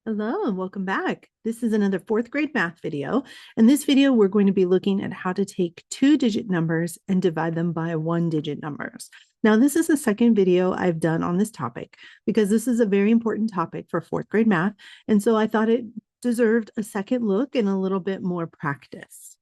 Hello and welcome back. This is another fourth grade math video. In this video, we're going to be looking at how to take two-digit numbers and divide them by one-digit numbers. Now, this is the second video I've done on this topic because this is a very important topic for fourth grade math. And so I thought it deserved a second look and a little bit more practice.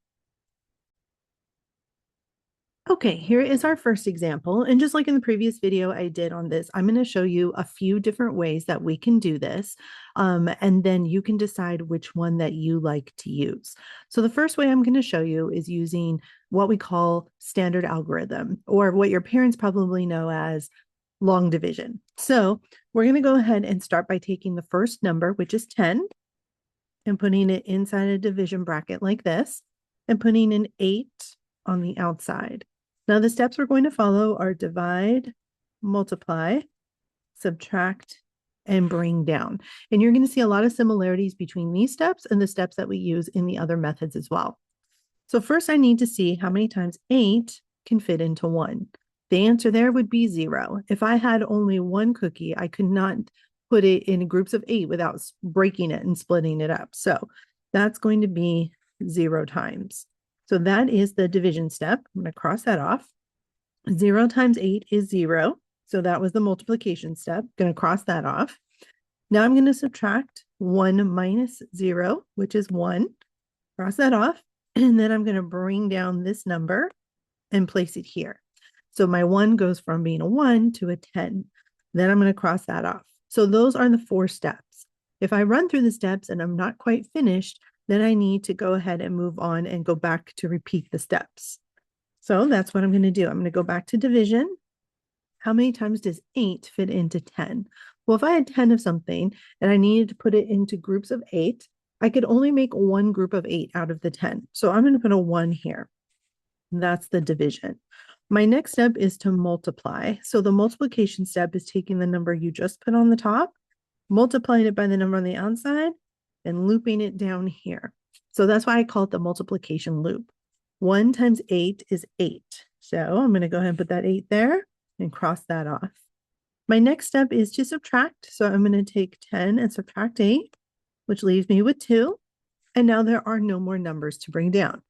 Okay, here is our first example. And just like in the previous video I did on this, I'm going to show you a few different ways that we can do this. And then you can decide which one that you like to use. So the first way I'm going to show you is using what we call standard algorithm, or what your parents probably know as long division. So we're going to go ahead and start by taking the first number, which is 10, and putting it inside a division bracket like this, and putting an 8 on the outside. Now, the steps we're going to follow are divide, multiply, subtract, and bring down. And you're going to see a lot of similarities between these steps and the steps that we use in the other methods as well. So first, I need to see how many times 8 can fit into 1. The answer there would be 0. If I had only one cookie, I could not put it in groups of 8 without breaking it and splitting it up. So that's going to be 0 times. So that is the division step. I'm going to cross that off. 0 times 8 is 0. So that was the multiplication step. Going to cross that off. Now I'm going to subtract 1 minus 0, which is 1. Cross that off. And then I'm going to bring down this number and place it here. So my 1 goes from being a 1 to a 10. Then I'm going to cross that off. So those are the 4 steps. If I run through the steps and I'm not quite finished, then I need to go ahead and move on and go back to repeat the steps. So that's what I'm going to do. I'm going to go back to division. How many times does 8 fit into 10? Well, if I had 10 of something and I needed to put it into groups of 8, I could only make one group of 8 out of the 10. So I'm going to put a 1 here. That's the division. My next step is to multiply. So the multiplication step is taking the number you just put on the top, multiplying it by the number on the outside, and looping it down here. So that's why I call it the multiplication loop. 1 times 8 is 8. So I'm going to go ahead and put that 8 there and cross that off. My next step is to subtract. So I'm going to take 10 and subtract 8, which leaves me with 2. And now there are no more numbers to bring down.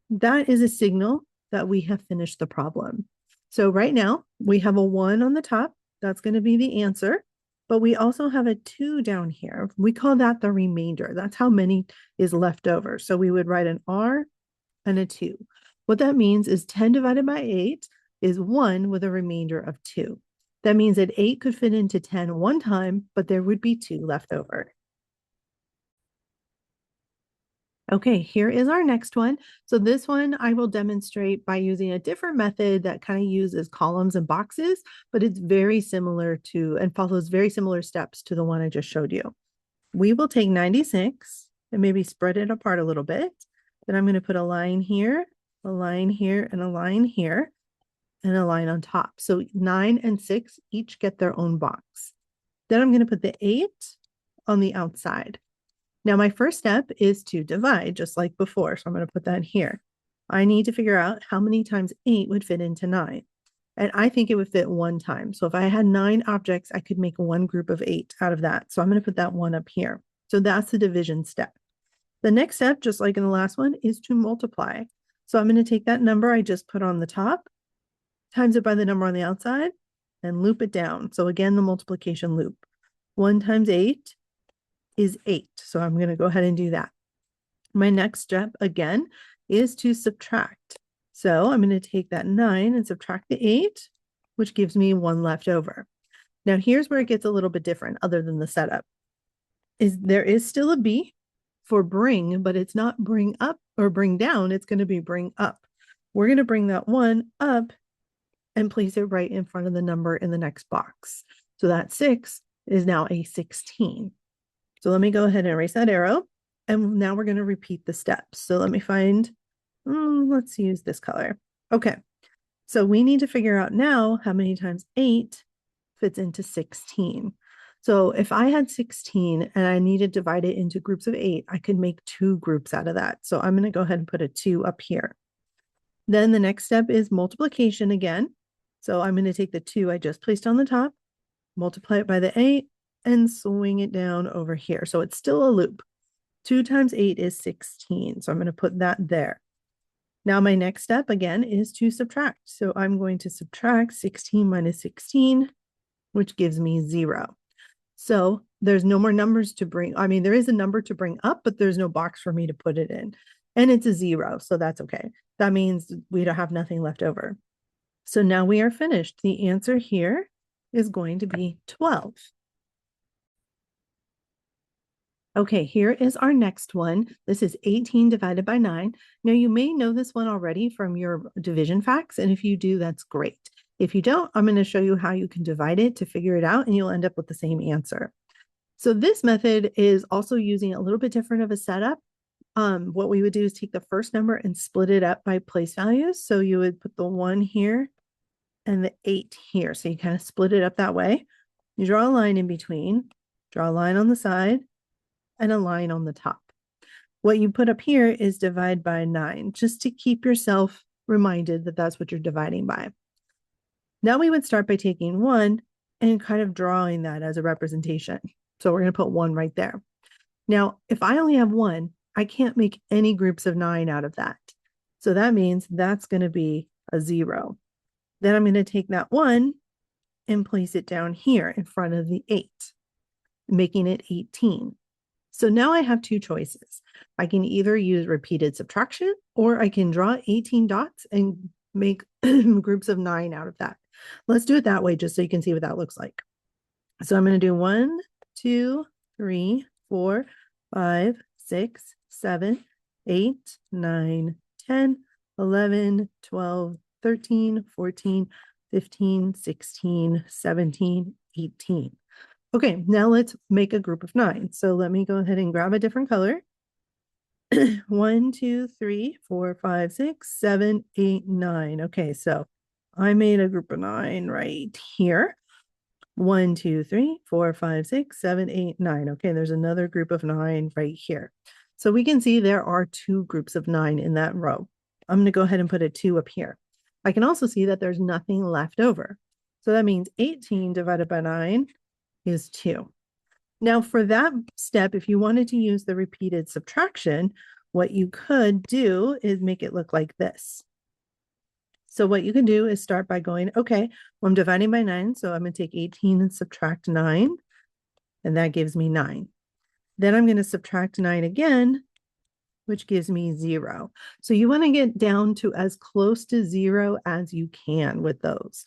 That is a signal that we have finished the problem. So right now we have a 1 on the top. That's going to be the answer. But we also have a 2 down here. We call that the remainder. That's how many is left over. So we would write an R and a 2. What that means is 10 divided by 8 is 1 with a remainder of 2. That means that 8 could fit into 10 one time, but there would be 2 left over. Okay, here is our next one. So this one I will demonstrate by using a different method that kind of uses columns and boxes, but it's very similar to and follows very similar steps to the one I just showed you. We will take 96 and maybe spread it apart a little bit. Then I'm going to put a line here, a line here, and a line here, and a line on top. So 9 and 6 each get their own box. Then I'm going to put the 8 on the outside. Now, my first step is to divide, just like before. So I'm going to put that here. I need to figure out how many times 8 would fit into 9. And I think it would fit 1 time. So if I had 9 objects, I could make one group of 8 out of that. So I'm going to put that 1 up here. So that's the division step. The next step, just like in the last one, is to multiply. So I'm going to take that number I just put on the top, times it by the number on the outside, and loop it down. So again, the multiplication loop. 1 times 8 is 8. So I'm going to go ahead and do that. My next step, again, is to subtract. So I'm going to take that 9 and subtract the 8, which gives me 1 left over. Now, here's where it gets a little bit different other than the setup. There is still a B for bring, but it's not bring up or bring down. It's going to be bring up. We're going to bring that 1 up and place it right in front of the number in the next box. So that 6 is now a 16. So let me go ahead and erase that arrow. And now we're going to repeat the steps. So let me find, let's use this color. Okay. So we need to figure out now how many times 8 fits into 16. So if I had 16 and I needed to divide it into groups of 8, I could make 2 groups out of that. So I'm going to go ahead and put a 2 up here. Then the next step is multiplication again. So I'm going to take the 2 I just placed on the top, multiply it by the 8, and swing it down over here. So it's still a loop. 2 times 8 is 16. So I'm going to put that there. Now my next step again is to subtract. So I'm going to subtract 16 minus 16, which gives me 0. So there's no more numbers to bring. I mean, there is a number to bring up, but there's no box for me to put it in. And it's a 0, so that's okay. That means we don't have nothing left over. So now we are finished. The answer here is going to be 12. Okay, here is our next one. This is 18 divided by 9. Now, you may know this one already from your division facts, and if you do, that's great. If you don't, I'm going to show you how you can divide it to figure it out, and you'll end up with the same answer. So this method is also using a little bit different of a setup. What we would do is take the first number and split it up by place values. So you would put the 1 here and the 8 here. So you kind of split it up that way. You draw a line in between, draw a line on the side, and a line on the top. What you put up here is divide by 9, just to keep yourself reminded that that's what you're dividing by. Now we would start by taking 1 and kind of drawing that as a representation. So we're going to put 1 right there. Now, if I only have 1, I can't make any groups of 9 out of that. So that means that's going to be a 0. Then I'm going to take that 1 and place it down here in front of the 8, making it 18. So now I have two choices. I can either use repeated subtraction, or I can draw 18 dots and make groups of 9 out of that. Let's do it that way just so you can see what that looks like. So I'm going to do 1, 2, 3, 4, 5, 6, 7, 8, 9, 10, 11, 12, 13, 14, 15, 16, 17, 18. Okay, now let's make a group of 9. So let me go ahead and grab a different color. 1, 2, 3, 4, 5, 6, 7, 8, 9. Okay, so I made a group of 9 right here. 1, 2, 3, 4, 5, 6, 7, 8, 9. Okay, there's another group of 9 right here. So we can see there are 2 groups of 9 in that row. I'm going to go ahead and put a 2 up here. I can also see that there's nothing left over. So that means 18 divided by 9 is 2. Now for that step, if you wanted to use the repeated subtraction, what you could do is make it look like this. So what you can do is start by going, okay, well, I'm dividing by 9, so I'm going to take 18 and subtract 9, and that gives me 9. Then I'm going to subtract 9 again, which gives me 0. So you want to get down to as close to 0 as you can with those.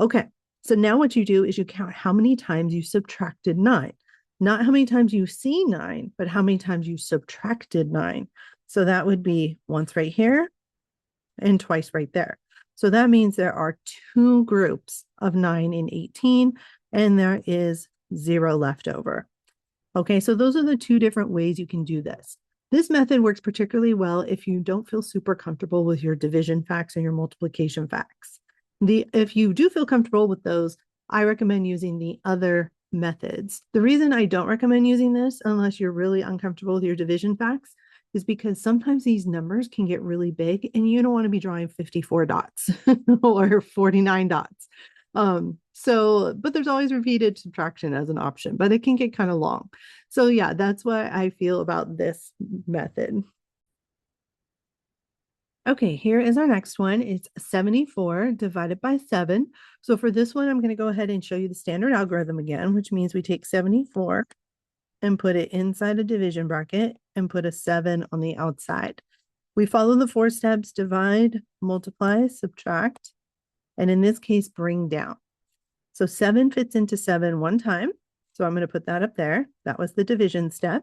Okay, so now what you do is you count how many times you subtracted 9. Not how many times you see 9, but how many times you subtracted 9. So that would be once right here and twice right there. So that means there are 2 groups of 9 and 18, and there is 0 left over. Okay, so those are the 2 different ways you can do this. This method works particularly well if you don't feel super comfortable with your division facts and your multiplication facts. If you do feel comfortable with those, I recommend using the other methods. The reason I don't recommend using this, unless you're really uncomfortable with your division facts, is because sometimes these numbers can get really big and you don't want to be drawing 54 dots or 49 dots. But there's always repeated subtraction as an option, but it can get kind of long. So yeah, that's what I feel about this method. Okay, here is our next one. It's 74 divided by 7. So for this one, I'm going to go ahead and show you the standard algorithm again, which means we take 74 and put it inside a division bracket and put a 7 on the outside. We follow the 4 steps: divide, multiply, subtract, and in this case, bring down. So 7 fits into 7 one time. So I'm going to put that up there. That was the division step.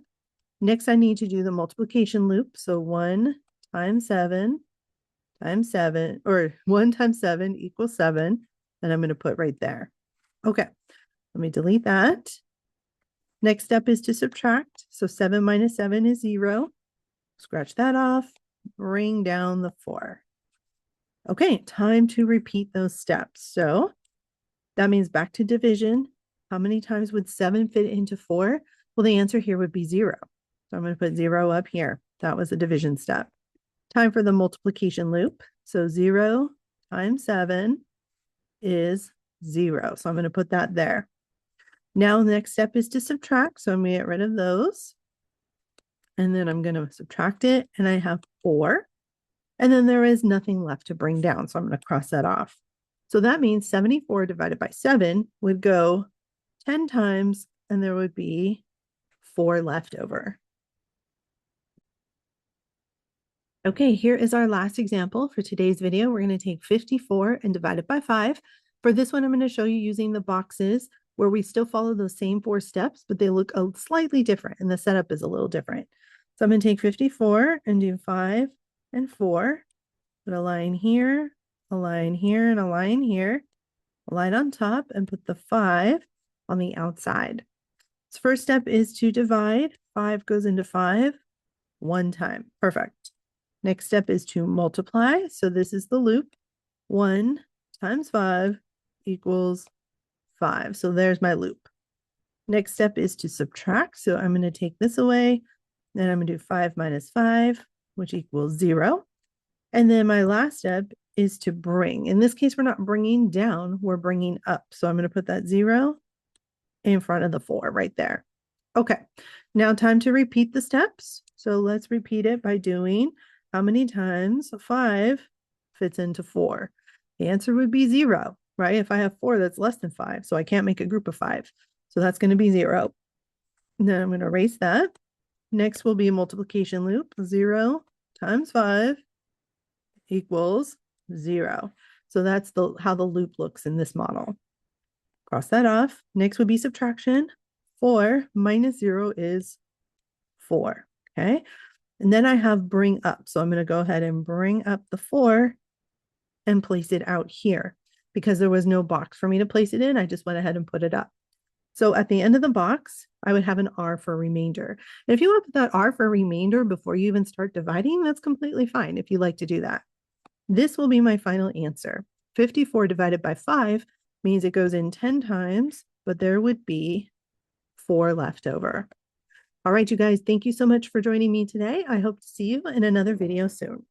Next, I need to do the multiplication loop. So 1 times 7 times 7, or 1 times 7 equals 7. And I'm going to put right there. Okay, let me delete that. Next step is to subtract. So 7 minus 7 is 0. Scratch that off. Bring down the 4. Okay, time to repeat those steps. So that means back to division. How many times would 7 fit into 4? Well, the answer here would be 0. So I'm going to put 0 up here. That was the division step. Time for the multiplication loop. So 0 times 7 is 0. So I'm going to put that there. Now the next step is to subtract. So I'm going to get rid of those. And then I'm going to subtract it. And I have 4. And then there is nothing left to bring down. So I'm going to cross that off. So that means 74 divided by 7 would go 10 times, and there would be 4 left over. Okay, here is our last example for today's video. We're going to take 54 and divide it by 5. For this one, I'm going to show you using the boxes where we still follow those same 4 steps, but they look slightly different, and the setup is a little different. So I'm going to take 54 and do 5 and 4. Put a line here, a line here, and a line here. A line on top, and put the 5 on the outside. So first step is to divide. 5 goes into 5 one time. Perfect. Next step is to multiply. So this is the loop. 1 times 5 equals 5. So there's my loop. Next step is to subtract. So I'm going to take this away. Then I'm going to do 5 minus 5, which equals 0. And then my last step is to bring. In this case, we're not bringing down, we're bringing up. So I'm going to put that 0 in front of the 4 right there. Okay, now time to repeat the steps. So let's repeat it by doing how many times 5 fits into 4. The answer would be 0, right? If I have 4 that's less than 5, so I can't make a group of 5. So that's going to be 0. And then I'm going to erase that. Next will be a multiplication loop. 0 times 5 equals 0. So that's how the loop looks in this model. Cross that off. Next would be subtraction. 4 minus 0 is 4. Okay. And then I have bring up. So I'm going to go ahead and bring up the 4 and place it out here. Because there was no box for me to place it in, I just went ahead and put it up. So at the end of the box, I would have an R for remainder. And if you want to put that R for remainder before you even start dividing, that's completely fine if you like to do that. This will be my final answer. 54 divided by 5 means it goes in 10 times, but there would be 4 left over. All right, you guys, thank you so much for joining me today. I hope to see you in another video soon.